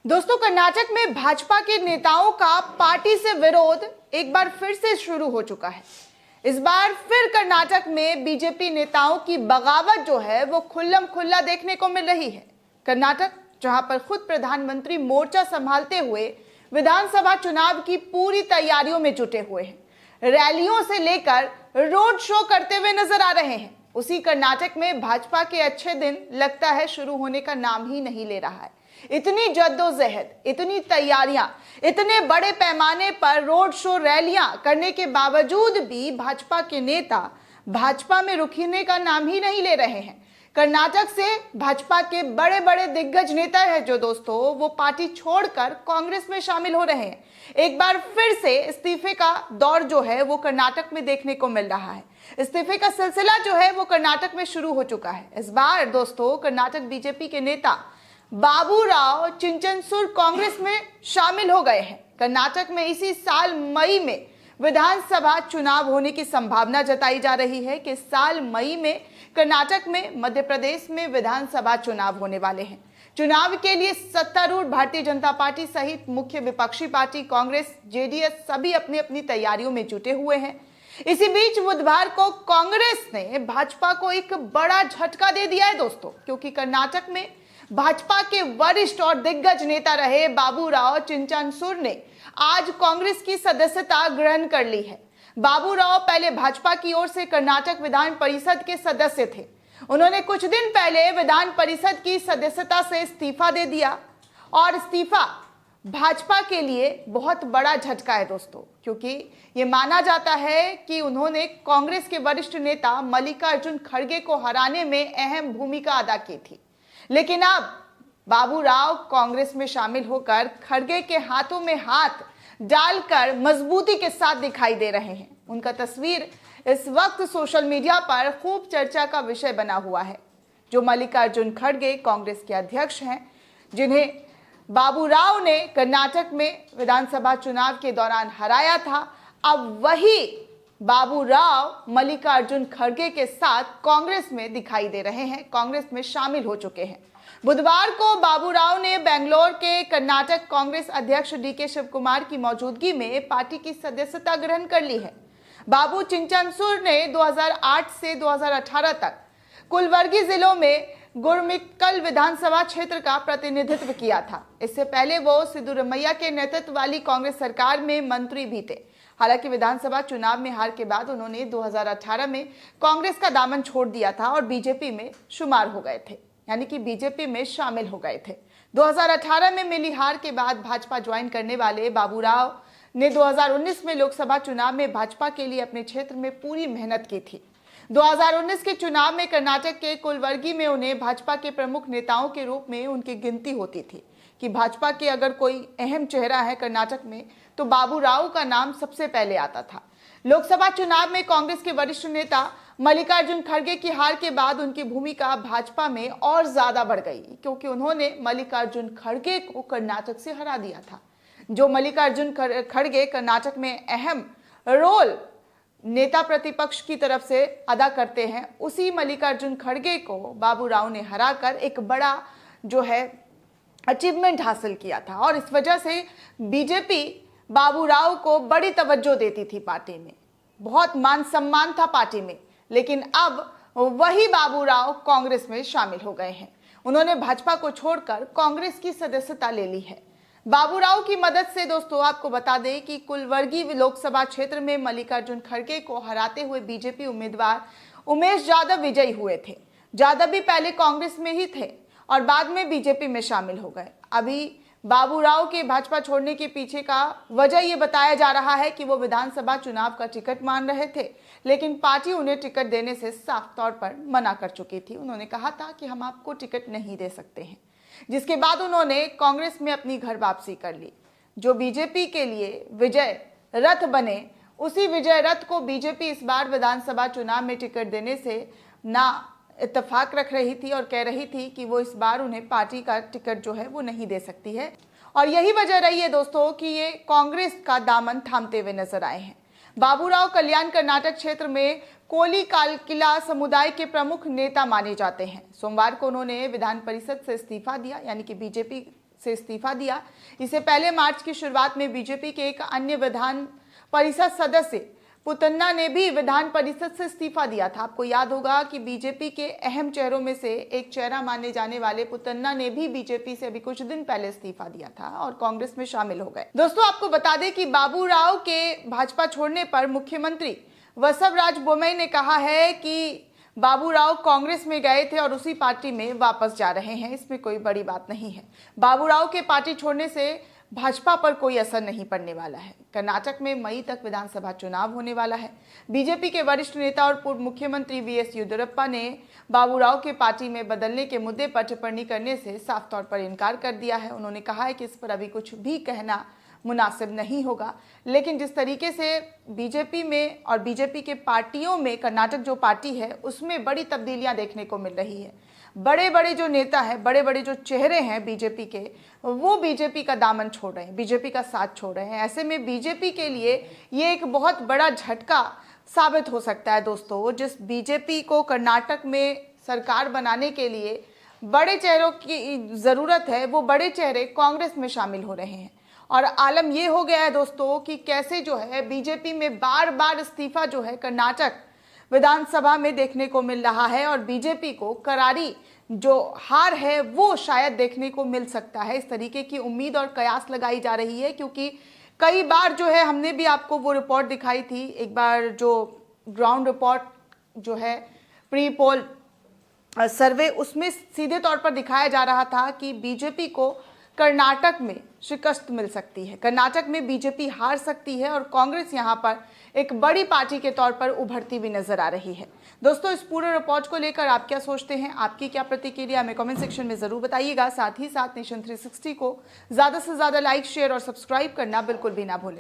दोस्तों, कर्नाटक में भाजपा के नेताओं का पार्टी से विरोध एक बार फिर से शुरू हो चुका है। इस बार फिर कर्नाटक में बीजेपी नेताओं की बगावत जो है वो खुल्लम खुल्ला देखने को मिल रही है। कर्नाटक, जहां पर खुद प्रधानमंत्री मोर्चा संभालते हुए विधानसभा चुनाव की पूरी तैयारियों में जुटे हुए हैं, रैलियों से लेकर रोड शो करते हुए नजर आ रहे हैं, उसी कर्नाटक में भाजपा के अच्छे दिन लगता है शुरू होने का नाम ही नहीं ले रहा है। इतनी जद्दोजहद, इतनी तैयारियां, इतने बड़े पैमाने पर रोड शो, रैलियां करने के बावजूद भी भाजपा के नेता भाजपा में रुकने का नाम ही नहीं ले रहे हैं। कर्नाटक से भाजपा के बड़े बड़े दिग्गज नेता है जो दोस्तों वो पार्टी छोड़कर कांग्रेस में शामिल हो रहे हैं। एक बार फिर से इस्तीफे का दौर जो है वो कर्नाटक में देखने को मिल रहा है। इस्तीफे का सिलसिला जो है वो कर्नाटक में शुरू हो चुका है। इस बार दोस्तों कर्नाटक बीजेपी के नेता बाबूराव चिंचनसूर कांग्रेस में शामिल हो गए हैं। कर्नाटक में इसी साल मई में विधानसभा चुनाव होने की संभावना जताई जा रही है कि साल मई में कर्नाटक में मध्य प्रदेश में विधानसभा चुनाव होने वाले हैं। चुनाव के लिए सत्तारूढ़ भारतीय जनता पार्टी सहित मुख्य विपक्षी पार्टी कांग्रेस, जेडीएस सभी अपनी अपनी तैयारियों में जुटे हुए हैं। इसी बीच बुधवार को कांग्रेस ने भाजपा को एक बड़ा झटका दे दिया है दोस्तों, क्योंकि कर्नाटक में भाजपा के वरिष्ठ और दिग्गज नेता रहे बाबूराव चिंचनसूर ने आज कांग्रेस की सदस्यता ग्रहण कर ली है। बाबूराव पहले भाजपा की ओर से कर्नाटक विधान परिषद के सदस्य थे। उन्होंने कुछ दिन पहले विधान परिषद की सदस्यता से इस्तीफा दे दिया और इस्तीफा भाजपा के लिए बहुत बड़ा झटका है दोस्तों, क्योंकि ये माना जाता है कि उन्होंने कांग्रेस के वरिष्ठ नेता मल्लिकार्जुन खड़गे को हराने में अहम भूमिका अदा की थी। लेकिन अब बाबूराव कांग्रेस में शामिल होकर खड़गे के हाथों में हाथ डालकर मजबूती के साथ दिखाई दे रहे हैं। उनका तस्वीर इस वक्त सोशल मीडिया पर खूब चर्चा का विषय बना हुआ है। जो मल्लिकार्जुन खड़गे कांग्रेस के अध्यक्ष हैं, जिन्हें बाबूराव ने कर्नाटक में विधानसभा चुनाव के दौरान हराया था, अब वही बाबूराव मल्लिकार्जुन खड़गे के साथ कांग्रेस में दिखाई दे रहे हैं, कांग्रेस में शामिल हो चुके हैं। बुधवार को बाबूराव ने बेंगलोर के कर्नाटक कांग्रेस अध्यक्ष डीके शिवकुमार की मौजूदगी में पार्टी की सदस्यता ग्रहण कर ली है। बाबू चिंचनसूर ने 2008 से 2018 तक कुलवर्गी जिलों में गुरमिक्कल विधानसभा क्षेत्र का प्रतिनिधित्व किया था। इससे पहले वो सिद्धरामैया के नेतृत्व वाली कांग्रेस सरकार में मंत्री भी थे। हालांकि विधानसभा चुनाव में हार के बाद उन्होंने 2018 में कांग्रेस का दामन छोड़ दिया था और बीजेपी में शुमार हो गए थे, यानी कि बीजेपी में शामिल हो गए थे। 2018 में मिली हार के बाद भाजपा ज्वाइन करने वाले बाबूराव ने 2019 में लोकसभा चुनाव में भाजपा के लिए अपने क्षेत्र में पूरी मेहनत की थी। 2019 के चुनाव में कर्नाटक के कुलवर्गी में उन्हें भाजपा के प्रमुख नेताओं के रूप में उनकी गिनती होती थी कि भाजपा के अगर कोई अहम चेहरा है कर्नाटक में तो बाबूराव का नाम सबसे पहले आता था। लोकसभा चुनाव में कांग्रेस के वरिष्ठ नेता मल्लिकार्जुन खड़गे की हार के बाद उनकी भूमिका भाजपा में और ज्यादा बढ़ गई, क्योंकि उन्होंने मल्लिकार्जुन खड़गे को कर्नाटक से हरा दिया था। जो मल्लिकार्जुन खड़गे कर्नाटक में अहम रोल नेता प्रतिपक्ष की तरफ से अदा करते हैं, उसी मल्लिकार्जुन खड़गे को बाबूराव ने हराकर एक बड़ा जो है अचीवमेंट हासिल किया था और इस वजह से बीजेपी बाबूराव को बड़ी तवज्जो देती थी, पार्टी में बहुत मान सम्मान था पार्टी में। लेकिन अब वही बाबूराव कांग्रेस में शामिल हो गए हैं। उन्होंने भाजपा को छोड़कर कांग्रेस की सदस्यता ले ली है। बाबूराव की मदद से दोस्तों आपको बता दें कि कुलवर्गी लोकसभा क्षेत्र में मल्लिकार्जुन खड़गे को हराते हुए बीजेपी उम्मीदवार उमेश यादव विजयी हुए थे। यादव भी पहले कांग्रेस में ही थे और बाद में बीजेपी में शामिल हो गए। अभी बाबूराव के भाजपा छोड़ने के पीछे का वजह यह बताया जा रहा है कि वो विधानसभा चुनाव का टिकट मांग रहे थे, लेकिन पार्टी उन्हें टिकट देने से साफ तौर पर मना कर चुकी थी। उन्होंने कहा था कि हम आपको टिकट नहीं दे सकते हैं, जिसके बाद उन्होंने कांग्रेस में अपनी घर वापसी कर ली। जो बीजेपी के लिए विजय रथ बने, उसी विजय रथ को बीजेपी इस बार विधानसभा चुनाव में टिकट देने से ना इत्तेफाक रख रही थी और कह रही थी कि वो इस बार उन्हें पार्टी का टिकट जो है वो नहीं दे सकती है। और यही वजह रही है दोस्तों कि ये कांग्रेस का दामन थामते हुए नजर आए हैं। बाबूराव कल्याण कर्नाटक क्षेत्र में कोली कालकिला समुदाय के प्रमुख नेता माने जाते हैं। सोमवार को उन्होंने विधान परिषद से इस्तीफा दिया, यानी कि बीजेपी से इस्तीफा दिया। इससे पहले मार्च की शुरुआत में बीजेपी के एक अन्य विधान परिषद सदस्य पुतन्ना ने भी विधान परिषद से इस्तीफा दिया था। आपको याद होगा कि बीजेपी के अहम चेहरों में से एक चेहरा माने जाने वाले पुतन्ना ने भी बीजेपी से अभी कुछ दिन पहले इस्तीफा दिया था और कांग्रेस में शामिल हो गए। दोस्तों, आपको बता दें कि बाबूराव के भाजपा छोड़ने पर मुख्यमंत्री बसवराज बोम्मई ने कहा है कि बाबूराव कांग्रेस में गए थे और उसी पार्टी में वापस जा रहे हैं। इसमें कोई बड़ी बात नहीं है। बाबूराव के पार्टी छोड़ने से भाजपा पर कोई असर नहीं पड़ने वाला है। कर्नाटक में मई तक विधानसभा चुनाव होने वाला है। बीजेपी के वरिष्ठ नेता और पूर्व मुख्यमंत्री वीएस येदियुरप्पा ने बाबूराव के पार्टी में बदलने के मुद्दे पर टिप्पणी करने से साफ तौर पर इनकार कर दिया है। उन्होंने कहा है कि इस पर अभी कुछ भी कहना मुनासिब नहीं होगा, लेकिन जिस तरीके से बीजेपी में और बीजेपी के पार्टियों में कर्नाटक जो पार्टी है उसमें बड़ी तब्दीलियां देखने को मिल रही है। बड़े बड़े जो नेता हैं, बड़े बड़े जो चेहरे हैं बीजेपी के, वो बीजेपी का दामन छोड़ रहे हैं, बीजेपी का साथ छोड़ रहे हैं। ऐसे में बीजेपी के लिए ये एक बहुत बड़ा झटका साबित हो सकता है। दोस्तों, जिस बीजेपी को कर्नाटक में सरकार बनाने के लिए बड़े चेहरों की ज़रूरत है, वो बड़े चेहरे कांग्रेस में शामिल हो रहे हैं और आलम ये हो गया है दोस्तों कि कैसे जो है बीजेपी में बार बार इस्तीफा जो है कर्नाटक विधानसभा में देखने को मिल रहा है और बीजेपी को करारी जो हार है वो शायद देखने को मिल सकता है। इस तरीके की उम्मीद और कयास लगाई जा रही है, क्योंकि कई बार जो है हमने भी आपको वो रिपोर्ट दिखाई थी। एक बार जो ग्राउंड रिपोर्ट जो है प्री पोल सर्वे, उसमें सीधे तौर पर दिखाया जा रहा था कि बीजेपी को कर्नाटक में शिकस्त मिल सकती है, कर्नाटक में बीजेपी हार सकती है और कांग्रेस यहां पर एक बड़ी पार्टी के तौर पर उभरती हुई नजर आ रही है। दोस्तों, इस पूरे रिपोर्ट को लेकर आप क्या सोचते हैं, आपकी क्या प्रतिक्रिया हमें कमेंट सेक्शन में जरूर बताइएगा। साथ ही साथ नेशन 360 को ज्यादा से ज्यादा लाइक, शेयर और सब्सक्राइब करना बिल्कुल भी ना भूलें।